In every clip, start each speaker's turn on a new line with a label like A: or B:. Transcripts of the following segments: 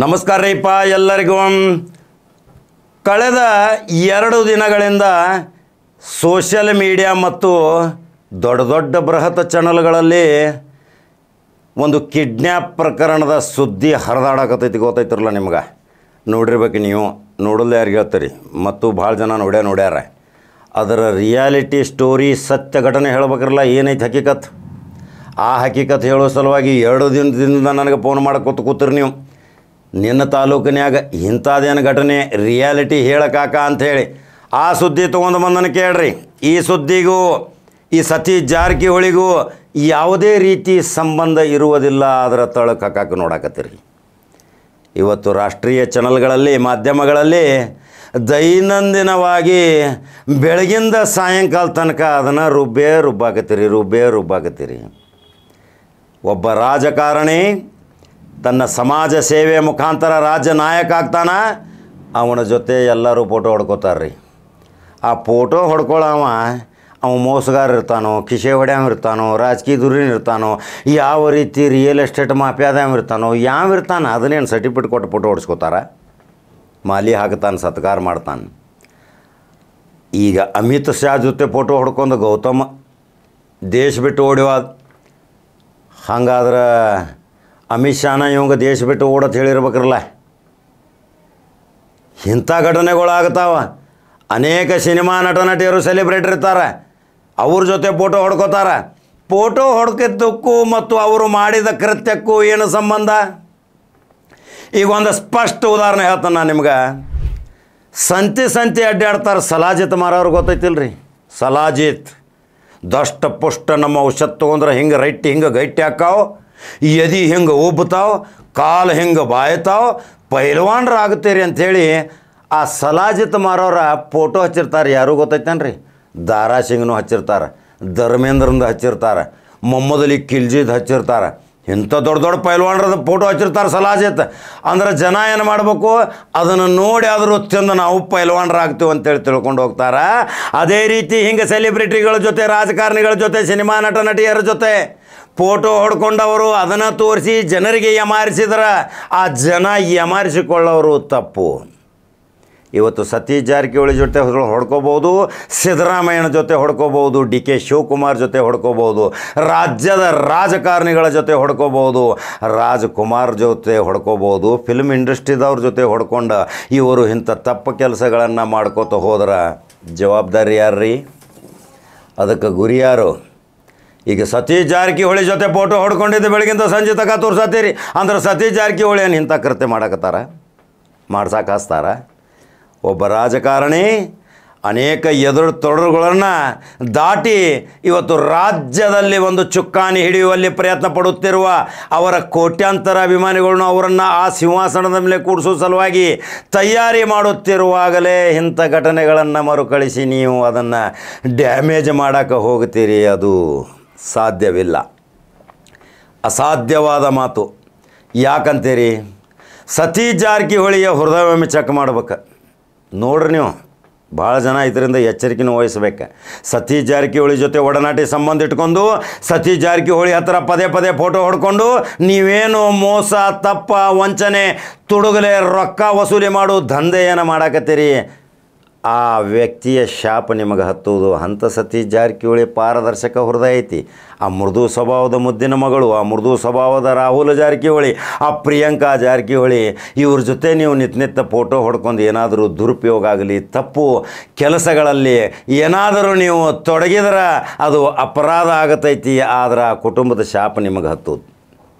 A: ನಮಸ್ಕಾರ ರೀಪ್ಪ ಎಲ್ಲರಿಗೂ. ಕಳೆದ 2 ದಿನಗಳಿಂದ ಸೋಷಿಯಲ್ ಮೀಡಿಯಾ ಮತ್ತು ದೊಡ್ಡ ದೊಡ್ಡ ಬೃಹತ್ ಚಾನಲ್ಗಳಲ್ಲಿ ಒಂದು ಕಿಡ್ನ್ಯಾಪ್ ಪ್ರಕರಣದ ಸುದ್ದಿ ಹರಿದಾಡಕತ್ತೈತಿ. ಗೊತ್ತೈತಿರಲ್ಲ ನಿಮ್ಗೆ, ನೋಡಿರ್ಬೇಕು ನೀವು. ನೋಡಲ್ಲ ಯಾರಿಗೆ ಹೇಳ್ತೀರಿ, ಮತ್ತು ಭಾಳ ಜನ ನೋಡ್ಯಾರ. ಅದರ ರಿಯಾಲಿಟಿ ಸ್ಟೋರಿ ಸತ್ಯ ಘಟನೆ ಹೇಳ್ಬೇಕಿರಲ್ಲ, ಏನೈತಿ ಹಕೀಕತ್. ಆ ಹಕೀಕತ್ ಹೇಳೋ ಸಲುವಾಗಿ 2 ದಿನದಿಂದ ನನಗೆ ಫೋನ್ ಮಾಡಕ್ಕೆ ಕೂತಿರಿ ನೀವು. ನಿನ್ನ ತಾಲೂಕಿನ್ಯಾಗ ಇಂಥದ್ದೇನು ಘಟನೆ ರಿಯಾಲಿಟಿ ಹೇಳಕ್ಕಾಕ ಅಂಥೇಳಿ ಆ ಸುದ್ದಿ ತೊಗೊಂಡು ಬಂದನ್ನು ಕೇಳ್ರಿ. ಈ ಸುದ್ದಿಗೂ ಈ ಸತೀಶ್ ಜಾರಕಿಹೊಳಿಗೂ ಯಾವುದೇ ರೀತಿ ಸಂಬಂಧ ಇರುವುದಿಲ್ಲ. ಅದರ ತಳಕ್ಕೆ ಹಾಕಕ್ಕೆ ನೋಡಕತ್ತೀರಿ. ಇವತ್ತು ರಾಷ್ಟ್ರೀಯ ಚಾನಲ್ಗಳಲ್ಲಿ, ಮಾಧ್ಯಮಗಳಲ್ಲಿ ದೈನಂದಿನವಾಗಿ ಬೆಳಗಿಂದ ಸಾಯಂಕಾಲ ತನಕ ಅದನ್ನು ರುಬ್ಬಾಕತ್ತೀರಿ. ಒಬ್ಬ ರಾಜಕಾರಣಿ ತನ್ನ ಸಮಾಜ ಸೇವೆ ಮುಖಾಂತರ ರಾಜ್ಯ ನಾಯಕ ಆಗ್ತಾನ, ಅವನ ಜೊತೆ ಎಲ್ಲರೂ ಫೋಟೋ ಹೊಡ್ಕೋತಾರ್ರಿ. ಆ ಫೋಟೋ ಹೊಡ್ಕೊಳ್ಳೋವ ಮೋಸಗಾರ ಇರ್ತಾನೋ, ಕಿಶೆ ಹೊಡ್ಯಾವ ಇರ್ತಾನೋ, ರಾಜಕೀಯ ದುರಿನ ಇರ್ತಾನೋ, ಯಾವ ರೀತಿ ರಿಯಲ್ ಎಸ್ಟೇಟ್ ಮಾಫಿಯಾದವ ಇರ್ತಾನೋ, ಇರ್ತಾನೆ ಅದನ್ನೇನು ಸರ್ಟಿಫಿಕೇಟ್ ಕೊಟ್ಟು ಫೋಟೋ ಹೊಡ್ಸ್ಕೋತಾರ. ಮಾಲಿ ಹಾಕ್ತಾನೆ, ಸತ್ಕಾರ ಮಾಡ್ತಾನೆ. ಈಗ ಅಮಿತ್ ಶಾ ಜೊತೆ ಫೋಟೋ ಹೊಡ್ಕೊಂಡು ಗೌತಮ್ ದೇಶ ಬಿಟ್ಟು ಓಡಿವಾದ. ಹಂಗಾದ್ರೆ ಅಮಿತ್ ಶಾನ ಇವಂಗ ದೇಶ ಬಿಟ್ಟು ಓಡೋದು ಹೇಳಿರ್ಬೇಕ್ರಲ್ಲ. ಇಂಥ ಘಟನೆಗಳಾಗ್ತಾವ. ಅನೇಕ ಸಿನಿಮಾ ನಟಿಯರು ಸೆಲೆಬ್ರಿಟಿ ಇರ್ತಾರೆ, ಅವ್ರ ಜೊತೆ ಫೋಟೋ ಹೊಡ್ಕೋತಾರ. ಫೋಟೋ ಹೊಡ್ಕಿದ್ದಕ್ಕೂ ಮತ್ತು ಅವರು ಮಾಡಿದ ಕೃತ್ಯಕ್ಕೂ ಏನು ಸಂಬಂಧ? ಈಗ ಒಂದು ಸ್ಪಷ್ಟ ಉದಾಹರಣೆ ಹೇಳ್ತಾನೆ ನಾನು ನಿಮ್ಗೆ. ಸಂತಿ ಅಡ್ಡಾಡ್ತಾರೆ. ಸಲಾಜಿತ್ ಮಾರೋರು ಗೊತ್ತೈತಿಲ್ರಿ? ಸಲಾಜಿತ್ ದಷ್ಟ ಪುಷ್ಟ ನಮ್ಮ ಔಷಧ ತೊಗೊಂಡ್ರೆ ಹಿಂಗೆ ರೈಟ್ ಹಿಂಗೆ ಗಟ್ಟಿ ಹಾಕಾವು, ಎದಿ ಹಿಂಗೆ ಉಬ್ಬತಾವ, ಕಾಲು ಹಿಂಗೆ ಬಾಯ್ತಾವ, ಪೈಲ್ವಾನ್ರು ಆಗುತ್ತೀರಿ ಅಂಥೇಳಿ ಆ ಸಲಾಜಿತ್ ಮಾರೋರ ಫೋಟೋ ಹಚ್ಚಿರ್ತಾರೆ. ಯಾರು ಗೊತ್ತೈತೇನ್ರಿ? ದಾರಾ ಸಿಂಗ್ನು ಹಚ್ಚಿರ್ತಾರೆ, ಧರ್ಮೇಂದ್ರಂದು ಹಚ್ಚಿರ್ತಾರೆ, ಮೊಹಮ್ಮದ್ ಅಲಿ ಖಿಲ್ಜಿದ್ ಹಚ್ಚಿರ್ತಾರೆ. ಇಂಥ ದೊಡ್ಡ ಪೈಲ್ವಾನ್ರದ ಫೋಟೋ ಹಚ್ಚಿರ್ತಾರೆ ಸಲಾಜಿತ್. ಅಂದ್ರೆ ಜನ ಏನು ಮಾಡಬೇಕು, ಅದನ್ನು ನೋಡಿ ಆದರೂ ತಿಂದು ನಾವು ಪೈಲ್ವಾನ್ರಾಗ್ತೀವಿ ಅಂತೇಳಿ ತಿಳ್ಕೊಂಡು ಹೋಗ್ತಾರೆ. ಅದೇ ರೀತಿ ಹಿಂಗೆ ಸೆಲೆಬ್ರಿಟಿಗಳ ಜೊತೆ, ರಾಜಕಾರಣಿಗಳ ಜೊತೆ, ಸಿನಿಮಾ ನಟಿಯರ ಜೊತೆ ಫೋಟೋ ಹೊಡ್ಕೊಂಡವರು ಅದನ್ನು ತೋರಿಸಿ ಜನರಿಗೆ ಯಮಾರಿಸಿದ್ರೆ ಆ ಜನ ಯಮಾರಿಸಿಕೊಳ್ಳೋರು ತಪ್ಪು. ಇವತ್ತು ಸತೀಶ್ ಜಾರಕಿಹೊಳಿ ಜೊತೆ ಹೊಡ್ಕೋಬೋದು, ಸಿದ್ದರಾಮಯ್ಯನ ಜೊತೆ ಹೊಡ್ಕೋಬೋದು, DK ಶಿವಕುಮಾರ್ ಜೊತೆ ಹೊಡ್ಕೋಬೋದು, ರಾಜ್ಯದ ರಾಜಕಾರಣಿಗಳ ಜೊತೆ ಹೊಡ್ಕೋಬೋದು, ರಾಜ್ಕುಮಾರ್ ಜೊತೆ ಹೊಡ್ಕೋಬೋದು, ಫಿಲ್ಮ್ ಇಂಡಸ್ಟ್ರಿದವ್ರ ಜೊತೆ ಹೊಡ್ಕೊಂಡು ಇವರು ಇಂಥ ತಪ್ಪು ಕೆಲಸಗಳನ್ನು ಮಾಡ್ಕೋತ ಹೋದ್ರೆ ಜವಾಬ್ದಾರಿ ಯಾರ್ರೀ? ಅದಕ್ಕೆ ಗುರಿ ಯಾರು? ಈಗ ಸತೀಶ್ ಜಾರಕಿಹೊಳಿ ಜೊತೆ ಫೋಟೋ ಹೊಡ್ಕೊಂಡಿದ್ದು ಬೆಳಗಿಂದ ಸಂಜೆ ತನಕ ತೋರ್ಸತ್ತೀರಿ. ಅಂದ್ರೆ ಸತೀಶ್ ಜಾರಕಿಹೊಳಿ ಏನು ಇಂಥ ಕೃತ್ಯ ಮಾಡಕತ್ತಾರ, ಮಾಡ್ಸಕ್ಕೆ ಹಚ್ತಾರ? ಒಬ್ಬ ರಾಜಕಾರಣಿ ಅನೇಕ ಎದುರು ತೊಡರುಗಳನ್ನು ದಾಟಿ ಇವತ್ತು ರಾಜ್ಯದಲ್ಲಿ ಒಂದು ಚುಕ್ಕಾಣಿ ಹಿಡಿಯುವಲ್ಲಿ ಪ್ರಯತ್ನ ಪಡುತ್ತಿರುವ ಅವರ ಕೋಟ್ಯಾಂತರ ಅಭಿಮಾನಿಗಳನ್ನು ಅವರನ್ನು ಆ ಸಿಂಹಾಸನದ ಮೇಲೆ ಕೂಡಿಸೋ ಸಲುವಾಗಿ ತಯಾರಿ ಮಾಡುತ್ತಿರುವಾಗಲೇ ಇಂಥ ಘಟನೆಗಳನ್ನು ಮರುಕಳಿಸಿ ನೀವು ಅದನ್ನು ಡ್ಯಾಮೇಜ್ ಮಾಡೋಕ್ಕೆ ಹೋಗ್ತೀರಿ. ಅದು ಸಾಧ್ಯವಿಲ್ಲ, ಅಸಾಧ್ಯವಾದ ಮಾತು. ಯಾಕಂತೀರಿ? ಸತೀಶ್ ಜಾರಕಿಹೊಳಿಯ ಹೃದಯವನ್ನು ಚೆಕ್ ಮಾಡ್ಬೇಕು. ನೋಡ್ರಿ ನೀವು, ಭಾಳ ಜನ ಇದರಿಂದ ಎಚ್ಚರಿಕೆನೂ ವಹಿಸ್ಬೇಕು. ಸತೀಶ್ ಜಾರಕಿಹೊಳಿ ಜೊತೆ ಒಡನಾಟಿ ಸಂಬಂಧ ಇಟ್ಕೊಂಡು ಸತೀಶ್ ಜಾರಕಿಹೊಳಿ ಹತ್ರ ಪದೇ ಫೋಟೋ ಹೊಡ್ಕೊಂಡು ನೀವೇನು ಮೋಸ, ತಪ್ಪ, ವಂಚನೆ, ತುಡುಗಲೆ, ರೊಕ್ಕ ವಸೂಲಿ ಮಾಡೋ ದಂಧೆಯನ್ನು ಮಾಡಾಕತ್ತೀರಿ. ಆ ವ್ಯಕ್ತಿಯ ಶಾಪ ನಿಮಗೆ ಹತ್ತುವುದು. ಅಂಥ ಸತೀಶ್ ಜಾರಕಿಹೊಳಿ ಪಾರದರ್ಶಕ ಹೃದಯ ಐತಿ. ಆ ಮೃದು ಸ್ವಭಾವದ ಮುದ್ದಿನ ಮಗಳು, ಆ ಮೃದು ಸ್ವಭಾವದ ರಾಹುಲ್ ಜಾರಕಿಹೊಳಿ, ಆ ಪ್ರಿಯಾಂಕಾ ಜಾರಕಿಹೊಳಿ, ಇವ್ರ ಜೊತೆ ನೀವು ನಿತ್ಯ ಫೋಟೋ ಹೊಡ್ಕೊಂಡು ಏನಾದರೂ ದುರುಪಯೋಗ ಆಗಲಿ, ತಪ್ಪು ಕೆಲಸಗಳಲ್ಲಿ ಏನಾದರೂ ನೀವು ತೊಡಗಿದ್ರೆ ಅದು ಅಪರಾಧ ಆಗತೈತಿ. ಆದ್ರೆ ಆ ಕುಟುಂಬದ ಶಾಪ ನಿಮಗೆ ಹತ್ತುವುದು.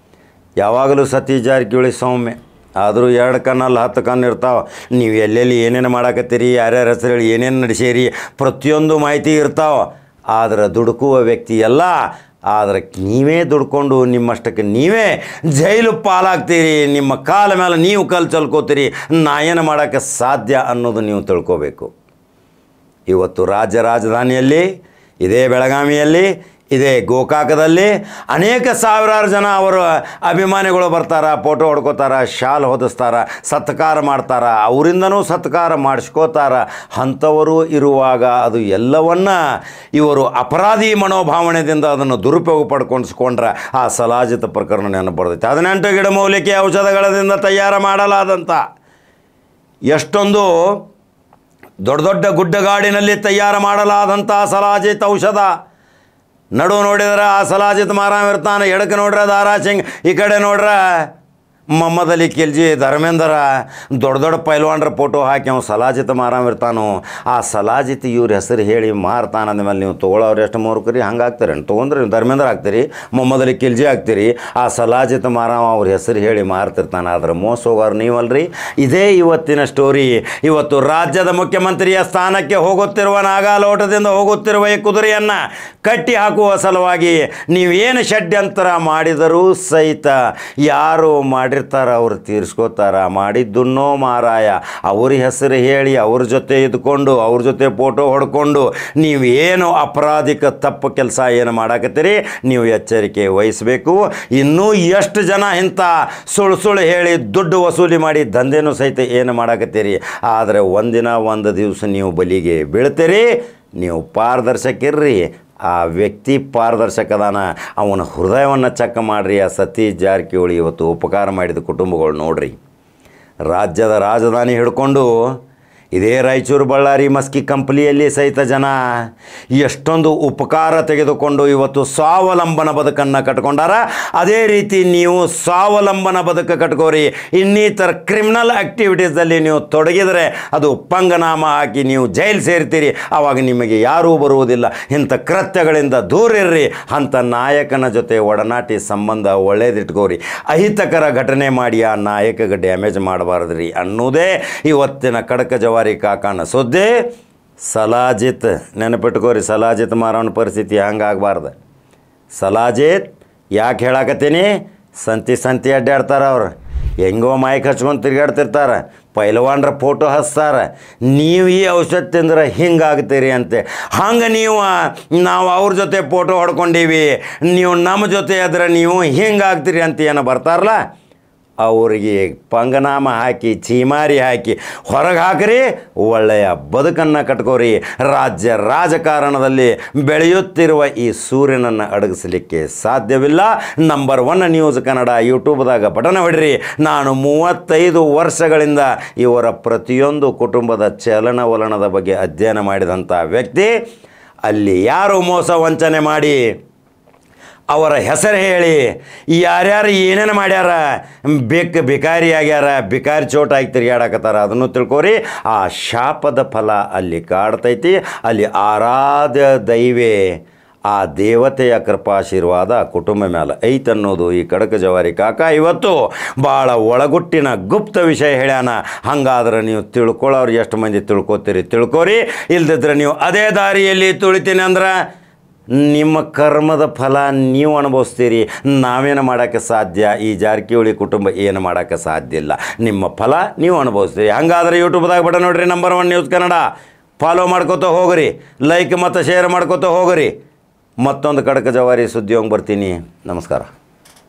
A: ಯಾವಾಗಲೂ ಸತೀಶ್ ಜಾರಕಿಹೊಳಿ ಸೌಮ್ಯ, ಆದರೂ 2 ಕಣ್ಣಲ್ಲಿ 10 ಕಣ್ಣು ಇರ್ತಾವೆ. ನೀವು ಎಲ್ಲೆಲ್ಲಿ ಏನೇನು ಮಾಡಾಕತ್ತೀರಿ, ಯಾರ್ಯಾರ ಹೆಸರುಗಳು ಏನೇನು ನಡೆಸೀರಿ, ಪ್ರತಿಯೊಂದು ಮಾಹಿತಿ ಇರ್ತಾವೆ. ಆದರೆ ದುಡುಕುವ ವ್ಯಕ್ತಿ ಎಲ್ಲ. ಆದರೆ ನೀವೇ ದುಡ್ಕೊಂಡು ನಿಮ್ಮಷ್ಟಕ್ಕೆ ನೀವೇ ಜೈಲು ಪಾಲಾಗ್ತೀರಿ. ನಿಮ್ಮ ಕಾಲ ಮೇಲೆ ನೀವು ಕಲ್ಲು ಚಲ್ಕೋತೀರಿ. ನಾ ಏನು ಮಾಡೋಕ್ಕೆ ಸಾಧ್ಯ ಅನ್ನೋದು ನೀವು ತಿಳ್ಕೋಬೇಕು. ಇವತ್ತು ರಾಜಧಾನಿಯಲ್ಲಿ, ಇದೇ ಬೆಳಗಾವಿಯಲ್ಲಿ ಇದೇ ಗೋಕಾಕದಲ್ಲಿ ಅನೇಕ ಸಾವಿರಾರು ಜನ ಅವರು ಅಭಿಮಾನಿಗಳು ಬರ್ತಾರೆ, ಫೋಟೋ ಹೊಡ್ಕೋತಾರ, ಶಾಲ್ ಹೊದಿಸ್ತಾರ, ಸತ್ಕಾರ ಮಾಡ್ತಾರೆ, ಅವರಿಂದನೂ ಸತ್ಕಾರ ಮಾಡಿಸ್ಕೋತಾರ. ಅಂಥವರು ಇರುವಾಗ ಅದು ಎಲ್ಲವನ್ನ ಇವರು ಅಪರಾಧಿ ಮನೋಭಾವನೆಯಿಂದ ಅದನ್ನು ದುರುಪಯೋಗ ಪಡ್ಕೊಂಡಿಸ್ಕೊಂಡ್ರೆ ಆ ಸಲಾಜಿತ ಪ್ರಕರಣ ನೆನಪು ಬರ್ತೈತೆ. 18 ಗಿಡಮೂಲಿಕೆ ಔಷಧಗಳಿಂದ ತಯಾರು ಮಾಡಲಾದಂಥ ಎಷ್ಟೊಂದು ದೊಡ್ಡ ದೊಡ್ಡ ಗುಡ್ಡಗಾಡಿನಲ್ಲಿ ತಯಾರು ಮಾಡಲಾದಂಥ ಸಲಾಜಿತ ಔಷಧ. ನಡು ನೋಡಿದ್ರೆ ಆ ಸಲಾಜಿತ್ ಮಾರಾಮ ಇರ್ತಾನೆ, ಎಡಕ್ಕೆ ನೋಡ್ರೆ ದಾರಾ ಸಿಂಗ್, ಈ ಕಡೆ ನೋಡ್ರೆ ಮೊಹಮ್ಮದ್ ಅಲಿ ಖಿಲ್ಜಿ, ಧರ್ಮೇಂದ್ರ, ದೊಡ್ಡ ದೊಡ್ಡ ಪೈಲ್ವಾನ್ರ ಫೋಟೋ ಹಾಕಿ ಅವ್ನು ಸಲಾಜಿತ್ ಮಾರಾಮ ಇರ್ತಾನೋ. ಆ ಸಲಾಜಿತ್ ಇವ್ರ ಹೆಸರು ಹೇಳಿ ಮಾರ್ತಾನೆ ಅಂದಮೇಲೆ ನೀವು ತೊಗೊಳೋರು ಎಷ್ಟು ಮೂರ್ಖರಿ, ಹಂಗೆ ಆಗ್ತಾರೆ. ತೊಗೊಂಡ್ರೆ ನೀವು ಧರ್ಮೇಂದ್ರ ಆಗ್ತೀರಿ, ಮೊಹಮ್ಮದ್ ಅಲಿ ಖಿಲ್ಜಿ ಆಗ್ತೀರಿ. ಆ ಸಲಾಜಿತ್ ಮಾರಾಮ ಅವ್ರ ಹೆಸರು ಹೇಳಿ ಮಾರ್ತಿರ್ತಾನೆ. ಆದ್ರೆ ಮೋಸ ಹೋಗೋರು ನೀವಲ್ರಿ. ಇದೇ ಇವತ್ತಿನ ಸ್ಟೋರಿ. ಇವತ್ತು ರಾಜ್ಯದ ಮುಖ್ಯಮಂತ್ರಿಯ ಸ್ಥಾನಕ್ಕೆ ಹೋಗುತ್ತಿರುವ ನಾಗಾಲೋಟದಿಂದ ಹೋಗುತ್ತಿರುವ ಈ ಕುದುರೆಯನ್ನು ಕಟ್ಟಿ ಹಾಕುವ ಸಲುವಾಗಿ ನೀವೇನು ಷಡ್ಯಂತರ ಮಾಡಿದರೂ ಸಹಿತ ಯಾರು ಮಾಡಿರ್ತಾರ ಅವ್ರು ತೀರಿಸ್ಕೋತಾರ. ಮಾಡಿದ್ದನ್ನೋ ಮಾರಾಯ ಅವ್ರ ಹೆಸರು ಹೇಳಿ ಅವ್ರ ಜೊತೆ ಇದ್ಕೊಂಡು ಅವ್ರ ಜೊತೆ ಫೋಟೋ ಹೊಡ್ಕೊಂಡು ನೀವೇನು ಅಪರಾಧಿಕ ತಪ್ಪು ಕೆಲಸ ಏನು ಮಾಡಾಕತ್ತೀರಿ ನೀವು ಎಚ್ಚರಿಕೆ ವಹಿಸಬೇಕು. ಇನ್ನೂ ಎಷ್ಟು ಜನ ಇಂಥ ಸುಳ್ಳು ಹೇಳಿ ದುಡ್ಡು ವಸೂಲಿ ಮಾಡಿ ದಂಧೆನೂ ಸಹಿತ ಏನು ಮಾಡಾಕತ್ತೀರಿ. ಆದರೆ ಒಂದಿನ ಒಂದು ದಿವಸ ನೀವು ಬಲಿಗೆ ಬೀಳ್ತೀರಿ. ನೀವು ಪಾರದರ್ಶಕಿರ್ರಿ. ಆ ವ್ಯಕ್ತಿ ಪಾರದರ್ಶಕದಾನ, ಅವನ ಹೃದಯವನ್ನು ಚೆಕ್ ಮಾಡಿರಿ. ಆ ಸತೀಶ್ ಜಾರಕಿಹೊಳಿ ಇವತ್ತು ಉಪಕಾರ ಮಾಡಿದ ಕುಟುಂಬಗಳು ನೋಡ್ರಿ. ರಾಜ್ಯದ ರಾಜಧಾನಿ ಹಿಡ್ಕೊಂಡು ಇದೇ ರಾಯಚೂರು ಬಳ್ಳಾರಿ ಮಸ್ಕಿ ಕಂಪ್ನಿಯಲ್ಲಿ ಸಹಿತ ಜನ ಎಷ್ಟೊಂದು ಉಪಕಾರ ತೆಗೆದುಕೊಂಡು ಇವತ್ತು ಸ್ವಾವಲಂಬನ ಬದುಕನ್ನು ಕಟ್ಕೊಂಡಾರ. ಅದೇ ರೀತಿ ನೀವು ಸ್ವಾವಲಂಬನ ಬದುಕು ಕಟ್ಕೋರಿ. ಇನ್ನಿತರ ಕ್ರಿಮಿನಲ್ ಆ್ಯಕ್ಟಿವಿಟೀಸಲ್ಲಿ ನೀವು ತೊಡಗಿದರೆ ಅದು ಪಂಗನಾಮ ಹಾಕಿ ನೀವು ಜೈಲು ಸೇರ್ತೀರಿ. ಆವಾಗ ನಿಮಗೆ ಯಾರೂ ಬರುವುದಿಲ್ಲ. ಇಂಥ ಕೃತ್ಯಗಳಿಂದ ದೂರಿರ್ರಿ. ಅಂಥ ನಾಯಕನ ಜೊತೆ ಒಡನಾಟಿ ಸಂಬಂಧ ಒಳ್ಳೇದಿಟ್ಕೋರಿ. ಅಹಿತಕರ ಘಟನೆ ಮಾಡಿ ಆ ನಾಯಕಗೆ ಡ್ಯಾಮೇಜ್ ಮಾಡಬಾರ್ದ್ರಿ ಅನ್ನೋದೇ ಇವತ್ತಿನ ಕಡಕ ಜವಾರಿ ಕಾಕನ ಸುದ್ದಿ. ಸಲಾಜಿತ್ ನೆನಪಿಟ್ಕೋರಿ. ಸಲಾಜಿತ್ ಮಾರೋನ ಪರಿಸ್ಥಿತಿ ಹಂಗಾಗಬಾರ್ದು. ಸಲಾಜಿತ್ ಯಾಕೆ ಹೇಳಾಕತ್ತೀನಿ, ಸಂತಿ ಅಡ್ಡಾಡ್ತಾರೆ ಅವ್ರು. ಹೆಂಗೋ ಮೈಕ್ ಹಚ್ಕೊಂಡು ತಿರುಗಾಡ್ತಿರ್ತಾರೆ, ಪೈಲ್ವಾನ್ರ ಫೋಟೋ ಹಚ್ತಾರೆ. ನೀವು ಈ ಔಷಧ ತಿಂದ್ರೆ ಹಿಂಗಾಗ್ತೀರಿ ಅಂತೆ. ಹಂಗೆ ನಾವು ಅವ್ರ ಜೊತೆ ಫೋಟೋ ಹೊಡ್ಕೊಂಡೀವಿ, ನೀವು ನಮ್ಮ ಜೊತೆ ಆದ್ರೆ ನೀವು ಹಿಂಗಾಗ್ತೀರಿ ಅಂತ ಏನೋ ಬರ್ತಾರಲ್ಲ, ಅವರಿಗೆ ಪಂಗನಾಮ ಹಾಕಿ ಚೀಮಾರಿ ಹಾಕಿ ಹೊರಗೆ ಹಾಕಿರಿ. ಒಳ್ಳೆಯ ಬದುಕನ್ನು ಕಟ್ಕೋರಿ. ರಾಜ್ಯ ರಾಜಕಾರಣದಲ್ಲಿ ಬೆಳೆಯುತ್ತಿರುವ ಈ ಸೂರ್ಯನನ್ನು ಅಡಗಿಸಲಿಕ್ಕೆ ಸಾಧ್ಯವಿಲ್ಲ. ನಂಬರ್ 1 ನ್ಯೂಸ್ ಕನ್ನಡ ಯೂಟ್ಯೂಬ್ದಾಗ ಬಟನ್ ಹೊಡ್ರಿ. ನಾನು 35 ವರ್ಷಗಳಿಂದ ಇವರ ಪ್ರತಿಯೊಂದು ಕುಟುಂಬದ ಚಲನವಲನದ ಬಗ್ಗೆ ಅಧ್ಯಯನ ಮಾಡಿದಂಥ ವ್ಯಕ್ತಿ. ಅಲ್ಲಿ ಯಾರು ಮೋಸ ವಂಚನೆ ಮಾಡಿ ಅವರ ಹೆಸರು ಹೇಳಿ ಯಾರ್ಯಾರು ಏನೇನು ಮಾಡ್ಯಾರ, ಬಿಕಾರಿ ಆಗ್ಯಾರ, ಬಿಕಾರಿ ಚೋಟಾಗಿ ತಿರುಗಾಡಕತ್ತಾರ, ಅದನ್ನು ತಿಳ್ಕೊರಿ. ಆ ಶಾಪದ ಫಲ ಅಲ್ಲಿ ಕಾಡ್ತೈತಿ. ಅಲ್ಲಿ ಆರಾಧ್ಯ ದೈವೇ ಆ ದೇವತೆಯ ಕೃಪಾಶೀರ್ವಾದ ಕುಟುಂಬ ಮೇಲೆ ಐತನ್ನೋದು ಈ ಕಡಕ ಜವಾರಿ ಕಾಕ ಇವತ್ತು ಭಾಳ ಒಳಗುಟ್ಟಿನ ಗುಪ್ತ ವಿಷಯ ಹೇಳ್ಯಾನ. ಹಂಗಾದ್ರೆ ನೀವು ತಿಳ್ಕೊಳ್ಳೋರು ಎಷ್ಟು ಮಂದಿ ತಿಳ್ಕೊತೀರಿ ತಿಳ್ಕೊರಿ. ಇಲ್ದಿದ್ರೆ ನೀವು ಅದೇ ದಾರಿಯಲ್ಲಿ ತುಳಿತೀನಿ ಅಂದ್ರೆ ನಿಮ್ಮ ಕರ್ಮದ ಫಲ ನೀವು ಅನುಭವಿಸ್ತೀರಿ. ನಾವೇನು ಮಾಡೋಕ್ಕೆ ಸಾಧ್ಯ? ಈ ಜಾರಕಿಹೊಳಿ ಕುಟುಂಬ ಏನು ಮಾಡೋಕ್ಕೆ ಸಾಧ್ಯ ಇಲ್ಲ. ನಿಮ್ಮ ಫಲ ನೀವು ಅನುಭವಿಸ್ತೀರಿ. ಹಂಗಾದ್ರೆ ಯೂಟ್ಯೂಬ್ದಾಗ ಬಟ ನೋಡ್ರಿ, ನಂಬರ್ 1 ನ್ಯೂಸ್ ಕನ್ನಡ ಫಾಲೋ ಮಾಡ್ಕೋತ ಹೋಗ್ರಿ, ಲೈಕ್ ಮತ್ತು ಶೇರ್ ಮಾಡ್ಕೋತ ಹೋಗ್ರಿ. ಮತ್ತೊಂದು ಕಡಕ ಜವಾರಿ ಸುದ್ದಿ ಹೋಗಿ ಬರ್ತೀನಿ. ನಮಸ್ಕಾರ.